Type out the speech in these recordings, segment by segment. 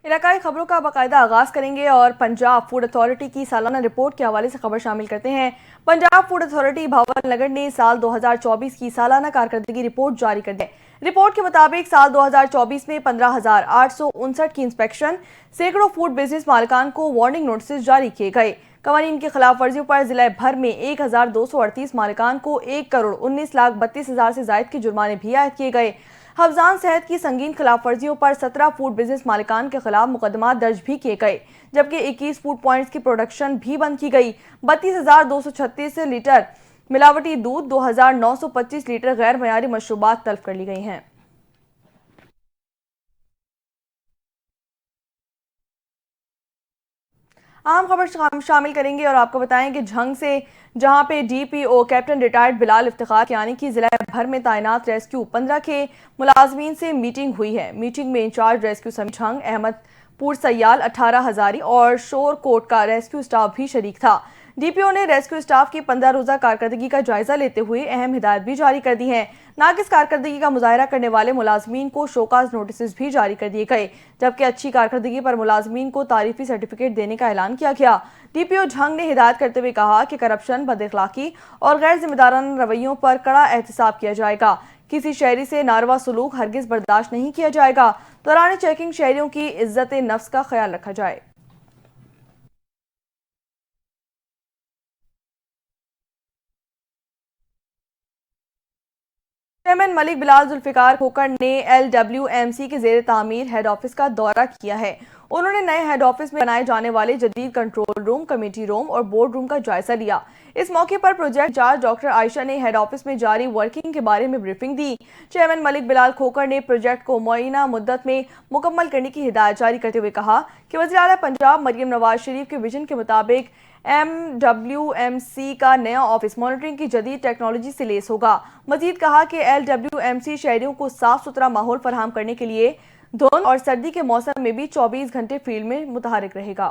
इलाकाई खबरों का बाकायदा आगाज करेंगे और पंजाब फूड अथॉरिटी की सालाना रिपोर्ट के हवाले से खबर शामिल करते हैं। पंजाब फूड अथॉरिटी भावन नगर ने साल 2024 की सालाना कारकर्दगी रिपोर्ट जारी कर दी। रिपोर्ट के मुताबिक साल 2024 में 15,859 की इंस्पेक्शन, सैकड़ों फूड बिजनेस मालिकान को वार्निंग नोटिस जारी किए गए। कवानीन की खिलाफ वर्जियों पर जिला भर में 1,238 मालिकान को 1,19,32,000 से जायद के जुर्माने भी आयद किए गए। हफ्जान सेहत की संगीन खिलाफ वर्जियों पर 17 फूड बिजनेस मालिकान के खिलाफ मुकदमा दर्ज भी किए गए, जबकि 21 फूड पॉइंट्स की प्रोडक्शन भी बंद की गई। 32,236 लीटर मिलावटी दूध, 2,925 लीटर गैर मयारी मशरूबात तल्फ कर ली गई हैं। आम खबर शामिल करेंगे और आपको बताएं कि झंग से जहां पे DPO captain retired Bilal Iftikhar यानी कि जिला भर में तैनात रेस्क्यू 15 के मुलाजमीन से मीटिंग हुई है। मीटिंग में इंचार्ज रेस्क्यू समीर झंग, अहमदपुर सयाल, 18 हजारी और शोर कोट का रेस्क्यू स्टाफ भी शरीक था। डीपीओ ने रेस्क्यू स्टाफ की 15 रोजा कारकर्दगी का जायजा लेते हुए अहम हिदायत भी जारी कर दी है। नाकिस कारकर्दगी का मुजाहरा करने वाले मुलाजमीन को शोकाज नोटिस भी जारी कर दिए गए, जबकि अच्छी कारकर्दगी पर मुलाजमीन को तारीफी सर्टिफिकेट देने का ऐलान किया गया। डीपीओ झंग ने हिदायत करते हुए कहा कि करप्शन, बदअखलाकी और गैर जिम्मेदाराना रवैयों पर कड़ा एहतसाब किया जाएगा। किसी शहरी से नारवा सलूक हरगिज बर्दाश्त नहीं किया जाएगा। दौरान चेकिंग शहरियों की इज्जत नफ्स का ख्याल रखा जाए। चेयरमैन मलिक बिलाल जुल्फिकार खोखर ने LWMC के जेर तामीर हेड ऑफिस का दौरा किया है। उन्होंने नए हेड ऑफिस में बनाए जाने वाले जदीद कंट्रोल रूम, कमेटी रूम और बोर्ड रूम का जायजा लिया। इस मौके पर प्रोजेक्ट इंचार्ज डॉक्टर आयशा ने हेड ऑफिस में जारी वर्किंग के बारे में ब्रीफिंग दी। चेयरमैन मलिक बिलाल खोखर ने प्रोजेक्ट को मुअय्यना मुद्दत में मुकम्मल करने की हिदायत जारी करते हुए कहा कि वज़ीर आला पंजाब मरियम नवाज शरीफ के विजन के मुताबिक MWMC का नया ऑफिस मॉनिटरिंग की जदीद टेक्नोलॉजी से लेस होगा। मजीद कहा कि LWMC शहरियों को साफ सुथरा माहौल फराहम करने के लिए धुंध और सर्दी के मौसम में भी 24 घंटे फील्ड में मुतहरिक रहेगा।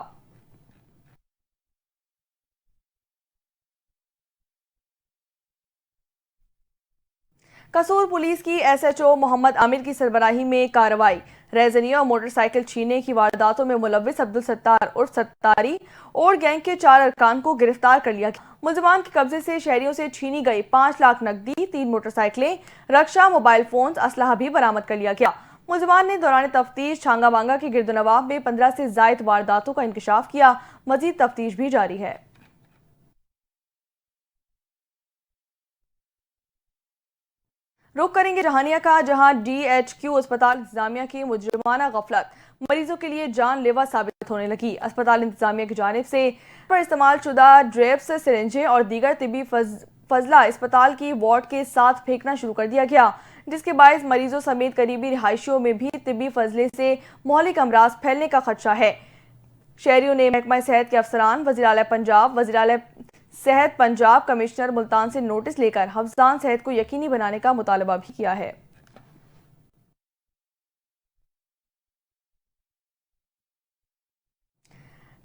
कसूर पुलिस की SHO मोहम्मद आमिर की सरबराही में कार्रवाई। रेजनिया और मोटरसाइकिल छीनने की वारदातों में मुलव्विस अब्दुल सत्तार उर्फ सत्तारी और गैंग के 4 अरकान को गिरफ्तार कर लिया गया। मुलजमान के कब्जे से शहरियों से छीनी गई 5 लाख नकदी, 3 मोटरसाइकिलें, रक्षा, मोबाइल फोन, असलहा भी बरामद कर लिया गया। मुलजमान ने दौरान तफ्तीश छांगा मांगा के गिरदनवाब में 15 से जायद वारदातों का इंकशाफ किया। मजीद तफ्तीश भी जारी है। रुख करेंगे जहानिया का, जहां DHQ अस्पताल इंतजामिया की मुजरिमाना गफलत मरीजों के लिए जानलेवा साबित होने लगी। अस्पताल इंतजामिया की जानिब से पर इस्तेमाल शुदा ड्रेप्स, सिरिंजें और दीगर तिबी फजला अस्पताल की वार्ड के साथ फेंकना शुरू कर दिया गया, जिसके बायस मरीजों समेत करीबी रिहायशियों में भी तिबी फजले से मोहलिक अमराज फैलने का खदशा है। शहरियों ने महकमा सेहत के अफसरान, वज़ीर आला पंजाब, वज़ीर आला सेहत पंजाब, कमिश्नर मुल्तान से नोटिस लेकर हफ्जान सेहत को यकीनी बनाने का मुतालबा भी किया है।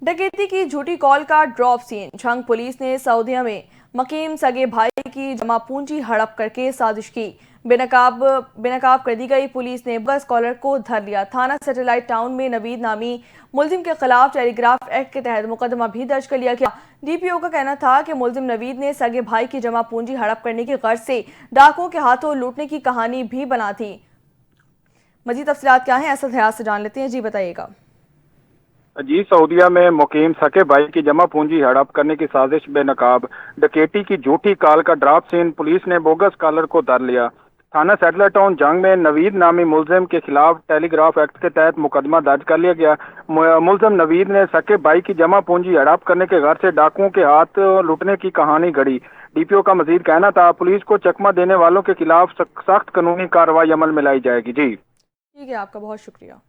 डकैती की झूठी कॉल का ड्रॉप सीन। झंग पुलिस ने सऊदीया में मकीम सगे भाई की जमा पूंजी हड़प करके साजिश की। बेनकाब कर दी गई पुलिस ने बस कॉलर को धर लिया। थाना सैटेलाइट टाउन में नवीद नामी मुलजिम के खिलाफ टेलीग्राफ एक्ट के तहत मुकदमा भी दर्ज कर लिया गया। डीपीओ का कहना था कि मुलजिम नवीद ने सगे भाई की जमा पूंजी हड़प करने की गर्ज से डाकुओं के हाथों लूटने की कहानी भी बना थी। मजीद तफसीलात क्या है, असद हयात से जान लेते हैं। जी बताइएगा। जी, सऊदीया में मुकीम सके भाई की जमा पूंजी हड़प करने की साजिश बेनकाब। डकैती की झूठी कॉल का ड्रॉप सीन। पुलिस ने बोगस कॉलर को धर लिया। थाना सैटेलाइट टाउन जंग में नवीद नामी मुलजिम के खिलाफ टेलीग्राफ एक्ट के तहत मुकदमा दर्ज कर लिया गया। मुलजिम नवीद ने सके भाई की जमा पूंजी हड़प करने के घर से डाकुओं के हाथ लूटने की कहानी गढ़ी। डीपीओ का मजीद कहना था, पुलिस को चकमा देने वालों के खिलाफ सख्त कानूनी कार्रवाई अमल में लाई जाएगी। जी ठीक है, आपका बहुत शुक्रिया।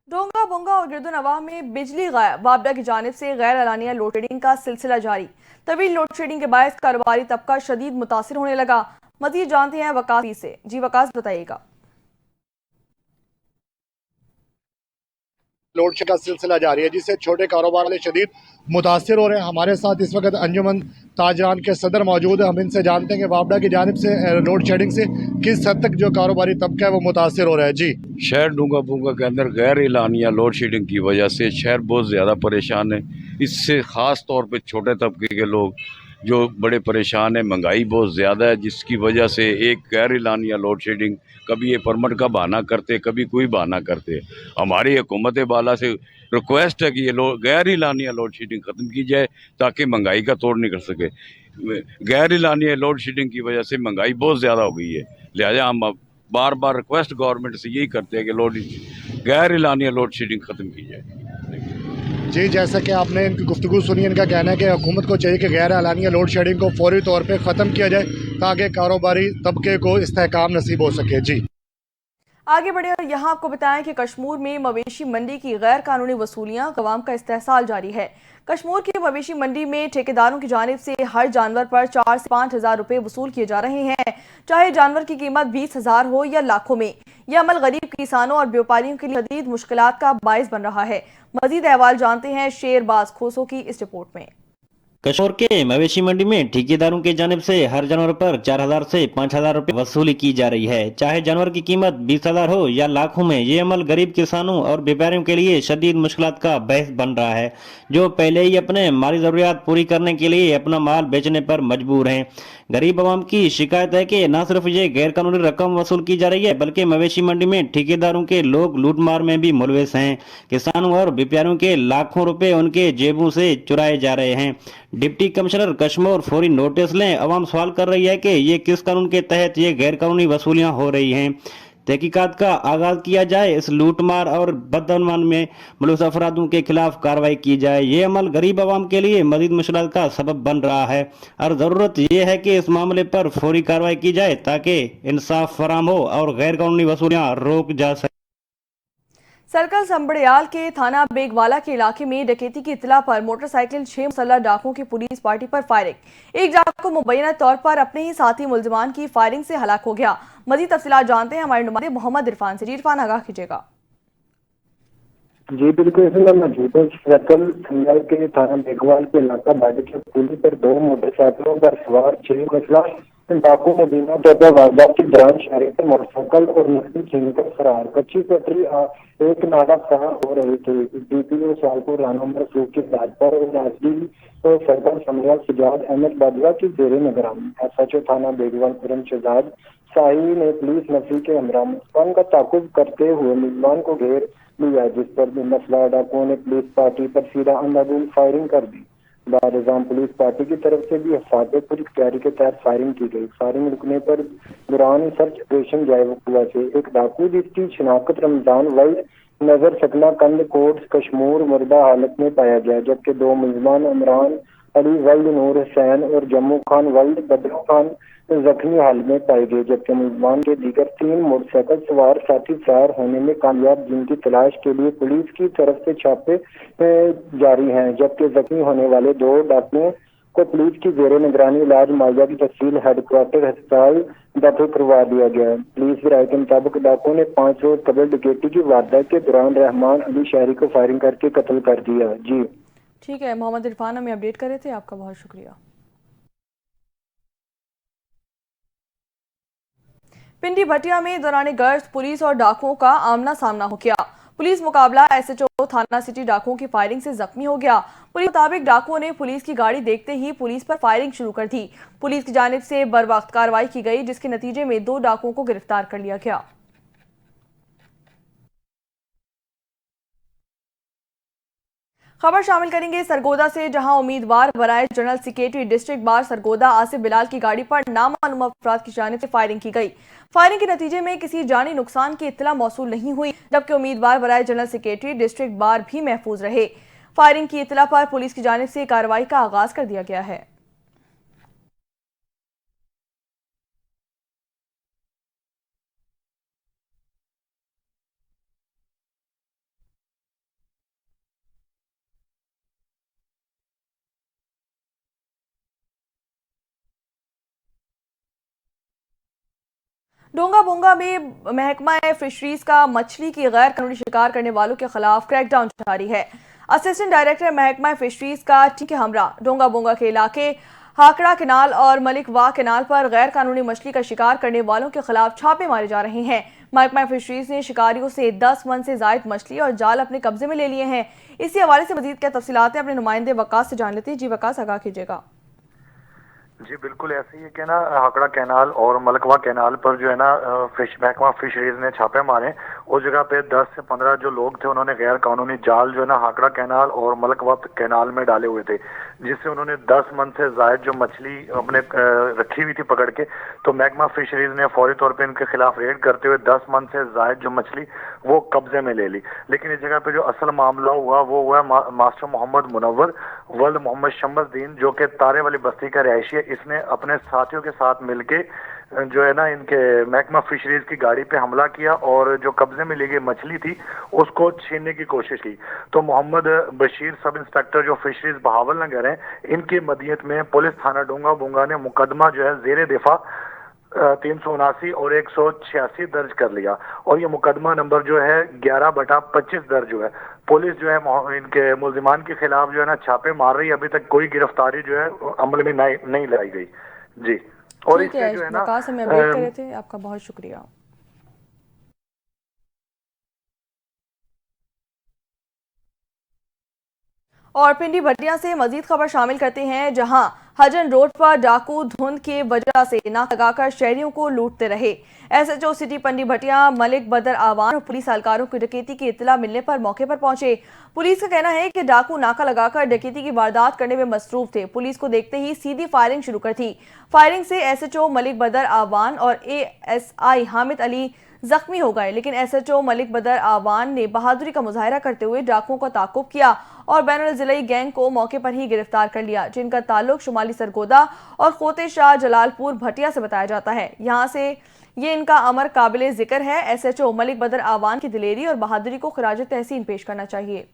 डोंगा बोंगा और गिरदोनवाह में बिजली गायब। वापडा की जानिब से गैर एलानिया लोड शेडिंग का सिलसिला जारी। तवील लोड शेडिंग के बायस कारोबारी तबका शदीद मुतासिर होने लगा। मजीद जानते हैं वकास से। जी वकास बताइएगा। लोड शेड का सिलसिला जारी है, जिससे छोटे कारोबार वाले शदीद मुतासर हो रहे हैं। हमारे साथ इस वक्त अंजुमन ताजरान के सदर मौजूद है। हम इनसे जानते हैं कि वापडा की जानिब से लोड शेडिंग से किस हद तक जो कारोबारी तबका है वो मुतासर हो रहा है। जी, शहर डूंगा फूंगा के अंदर गैर एलानिया लोड शेडिंग की वजह से शहर बहुत ज़्यादा परेशान है। इससे ख़ास तौर पे छोटे तबके के लोग जो बड़े परेशान है। महंगाई बहुत ज़्यादा है, जिसकी वजह से एक गैर एलानिया लोड शेडिंग, कभी ये परमिट का बहाना करते, कभी कोई बहाना करते। हमारी हुकूमत बाला से रिक्वेस्ट है कि ये गैर एलानिया लोड शेडिंग ख़त्म की जाए ताकि महंगाई का तोड़ निकल सके। गैर एलानिया लोड शेडिंग की वजह से महंगाई बहुत ज़्यादा हो गई है, लिहाजा हम अब बार बार रिक्वेस्ट गवर्नमेंट से यही करते हैं कि गैर एलानिया लोड शेडिंग ख़त्म की जाए। जी, जैसा कि आपने इनकी गुफ्तगू सुनी, इनका कहना है कि हुकूमत को चाहिए कि गैर एलानिया लोड शेडिंग को फौरी तौर पर ख़त्म किया जाए ताकि कारोबारी तबके को इस्तेहकाम नसीब हो सके। जी, आगे बढ़े और यहाँ आपको बताएं कि कश्मीर में मवेशी मंडी की गैर कानूनी वसूलियां अवाम का इस्तेहसाल जारी है। कश्मीर की मवेशी मंडी में ठेकेदारों की जानिब से हर जानवर पर 4 से 5 हजार रुपए वसूल किए जा रहे हैं, चाहे जानवर की कीमत 20,000 हो या लाखों में। यह अमल गरीब किसानों और व्यापारियों के लिए शदीद मुश्किलात का बायस बन रहा है। मजीद अहवाल जानते हैं शेरबाज खोसो की इस रिपोर्ट में। कश्मीर के मवेशी मंडी में ठेकेदारों की जानिब से हर जानवर पर 4,000 से 5,000 रुपए वसूली की जा रही है, चाहे जानवर की कीमत 20,000 हो या लाखों में। ये अमल गरीब किसानों और व्यापारियों के लिए शदीद मुश्किलात का बहस बन रहा है, जो पहले ही अपने माली जरूरियात पूरी करने के लिए अपना माल बेचने पर मजबूर हैं। गरीब आवाम की शिकायत है कि न सिर्फ ये गैर कानूनी रकम वसूल की जा रही है, बल्कि मवेशी मंडी में ठेकेदारों के लोग लूटमार में भी मुलविस हैं। किसानों और व्यापारियों के लाखों रुपए उनके जेबों से चुराए जा रहे हैं। डिप्टी कमिश्नर कश्मीर फौरी नोटिस लें। अवाम सवाल कर रही है कि ये किस कानून के तहत ये गैर कानूनी वसूलियां हो रही हैं। तहकीकात का आगाज किया जाए, इस लूटमार और बदअमन में मुलविस अफरादों के खिलाफ कार्रवाई की जाए। ये अमल गरीब आवाम के लिए मजीद मुश्किल का सबब बन रहा है और जरूरत यह है कि इस मामले पर फौरी कार्रवाई की जाए ताकि इंसाफ फराम हो और गैर कानूनी वसूलियां रोक जा सके। सर्कल संबड़ियाल के थाना बेगवाला के इलाके में डकैती की इत्तला पर मोटरसाइकिल 6 मुसल्लह डाकुओं की पुलिस पार्टी पर फायरिंग। एक डाकू मुबैना तौर पर अपने ही साथी मुलजमान की फायरिंग से हलाक हो गया। मजीद तफसीलात जानते हैं हमारे नुमाइंदे मोहम्मद इरफान से। इरफान, आगाह कीजिएगा। जी बिल्कुल, इसमें मौजूद है सर्कल संजाल के थाना बेगवाल के इलाका बाड़ी के पुली पर 2 मोटरसाइकिलों पर सवार 6 मुसल्लह डाकू मुबैना तौर पर वारदात के दौरान शहर से मोटरसाइकिल और नकदी छीनकर फरार। कच्ची पटरी एक नागा फरार हो रहे थे। डीपीओ सालपुर राना मरसूख की बात पर और राजगी तो सर्कल संजाल सजाद अहमद बाजवा की जेर निगरानी एसएचओ थाना बेगवाल पुरम शहजाद शाही ने पुलिस नफी के हमरा मुस्कान का ताकुब करते हुए मेजबान को घेर लिया, जिस पर भी मसला डाकुओं ने पुलिस पार्टी पर सीधा अंधाधुंध फायरिंग कर दी। बानिजाम पुलिस पार्टी की तरफ से भी हिफाजत पूरी तैयारी के तहत फायरिंग की गई। फायरिंग रुकने पर दौरान सर्च ऑपरेशन जारी हुआ से एक डाकू जिसकी शिनाख्त रमजान वाइज नजर सकना कंद कोट कश्मीर मुर्दा हालत में पाया गया, जबकि 2 मुलजमान इमरान अली वल्द नूर हुसैन और जम्मू खान वल्द बदरू खान जख्मी हाल में पाए गए, जबकि मुलजमान के दीगर 3 मोटरसाइकिल सवार साथी फरार होने में कामयाब, जिनकी तलाश के लिए पुलिस की तरफ से छापे जारी हैं। जबकि जख्मी होने वाले 2 डाकुओं को पुलिस की जेर निगरानी इलाज मुआवजा की तफसील हेडक्वार्टर अस्पताल दाखिल करवा दिया गया। पुलिस राय के मुताबिक डाकुओं ने 5 रोज कबल डकैती की वारदात के दौरान रहमान अली शहरी को फायरिंग करके कत्ल कर दिया। जी ठीक है, मोहम्मद इरफान हमें अपडेट कर रहे थे, आपका बहुत शुक्रिया। पिंडी भटिया में दौरान गश्त पुलिस और डाकुओं का आमना सामना हो गया। पुलिस मुकाबला एसएचओ थाना सिटी डाकुओं की फायरिंग से जख्मी हो गया। पुलिस के मुताबिक डाकुओं ने पुलिस की गाड़ी देखते ही पुलिस पर फायरिंग शुरू कर दी। पुलिस की जानिब से बर वक्त कार्रवाई की गई, जिसके नतीजे में 2 डाकुओं को गिरफ्तार कर लिया गया। खबर शामिल करेंगे सरगोदा से, जहां उम्मीदवार बराए general secretary district bar Sargodha Asif Bilal की गाड़ी पर नामालूम अफराद की जानिब से फायरिंग की गई। फायरिंग के नतीजे में किसी जानी नुकसान की इत्तला मौसूल नहीं हुई, जबकि उम्मीदवार बराए जनरल सेक्रेटरी डिस्ट्रिक्ट बार भी महफूज रहे। फायरिंग की इत्तला पर पुलिस की जानिब से कार्रवाई का आगाज कर दिया गया है। डोंगा बोंगा में महकमा फिशरीज का मछली की गैर कानूनी शिकार करने वालों के खिलाफ क्रैकडाउन जारी है। असिस्टेंट डायरेक्टर महकमा फिशरीज का टीम के हमरा डोंगा बोंगा के इलाके हाकड़ा केनाल और मलिक वाह केनाल पर गैर कानूनी मछली का शिकार करने वालों के खिलाफ छापे मारे जा रहे हैं। महकमा फिशरीज ने शिकारियों से 10 मन से जायद मछली और जाल अपने कब्जे में ले लिए हैं। इसी हवाले से मजीद क्या तफसीलात अपने नुमाइंदे वकास से जान लेते हैं। जी वकास, आगाह कीजिएगा। जी बिल्कुल ऐसे ही है कि ना हाकड़ा कैनाल और मलकवा कैनाल पर जो है ना महकमा फिशरीज ने छापे मारे। उस जगह पे 10 से 15 जो लोग थे उन्होंने गैर कानूनी जाल जो है ना हाकड़ा कैनाल और मलकवा कैनाल में डाले हुए थे, जिससे उन्होंने 10 मन से जायद जो मछली अपने रखी हुई थी पकड़ के। तो महकमा फिशरीज ने फौरी तौर पे इनके खिलाफ रेड करते हुए 10 मन से जायद जो मछली वो कब्जे में ले ली। लेकिन इस जगह पे जो असल मामला हुआ वो हुआ मास्टर मोहम्मद मुनव्वर वल्द मोहम्मद शम्सुद्दीन, जो कि तारे वाली बस्ती का रहायशी है। इसने अपने साथियों के साथ मिलके जो है ना इनके महकमा फिशरीज की गाड़ी पे हमला किया और जो कब्जे में ली गई मछली थी उसको छीनने की कोशिश की। तो मोहम्मद बशीर सब इंस्पेक्टर जो फिशरीज बहावल नगर है, इनकी मदीयत में पुलिस थाना डोंगा बोंगा ने मुकदमा जो है जेर दिफा 379 और 186 दर्ज कर लिया और ये मुकदमा नंबर जो है 11/25 दर्ज हुआ है। पुलिस जो है इनके मुल्जिमान के खिलाफ जो है ना छापे मार रही है। अभी तक कोई गिरफ्तारी जो है अमल में नहीं लाई गई। जी, और ठीक है, इससे जो है ना वकास हमें अपडेट कर रहे थे, आपका बहुत शुक्रिया। और पिंडी भटिया से मजीद खबर शामिल करते हैं, जहां हजन रोड पर डाकू धुंध की वजह से नाका लगाकर शहरियों को लूटते रहे। एसएचओ सिटी पिंडी भटिया मलिक बदर आवान और पुलिस एहलकारों की डकैती की इत्तला मिलने पर मौके पर पहुंचे। पुलिस का कहना है कि डाकू नाका लगाकर डकैती की वारदात करने में मसरूफ थे। पुलिस को देखते ही सीधी फायरिंग शुरू कर दी। फायरिंग से एसएचओ मलिक बदर आवान और एएसआई हामिद अली जख्मी हो गए, लेकिन एसएचओ मलिक बदर आवान ने बहादुरी का मुजाहरा करते हुए डाकुओं का ताकुब किया और बैनुल जिलाई गैंग को मौके पर ही गिरफ्तार कर लिया, जिनका ताल्लुक शुमाली सरगोदा और खोते शाह जलालपुर भटिया से बताया जाता है। यहाँ से ये इनका अमर काबिल जिक्र है। एसएचओ मलिक बदर आवान की दिलेरी और बहादुरी को खिराज तहसीन पेश करना चाहिए।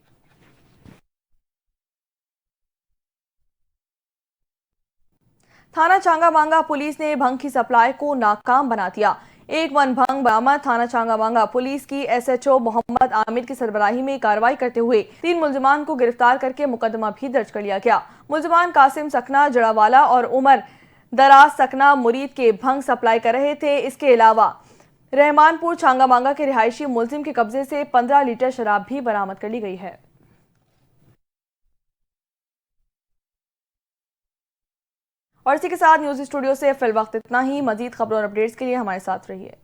थाना चांगा मांगा पुलिस ने भंग की सप्लाई को नाकाम बना दिया। 1 मन भंग बरामद। थाना चांगा मांगा पुलिस की एसएचओ मोहम्मद आमिर की सरबराही में कार्रवाई करते हुए 3 मुल्जिमान को गिरफ्तार करके मुकदमा भी दर्ज कर लिया गया। मुल्जिमान कासिम सकना जड़ावाला और उमर दराज सकना मुरीद के भंग सप्लाई कर रहे थे। इसके अलावा रहमानपुर चांगा मांगा के रिहायशी मुल्जिम के कब्जे से 15 लीटर शराब भी बरामद कर ली गई है। और इसी के साथ न्यूज स्टूडियो से फिल वक्त इतना ही। मजीद खबरों और अपडेट्स के लिए हमारे साथ रहिए।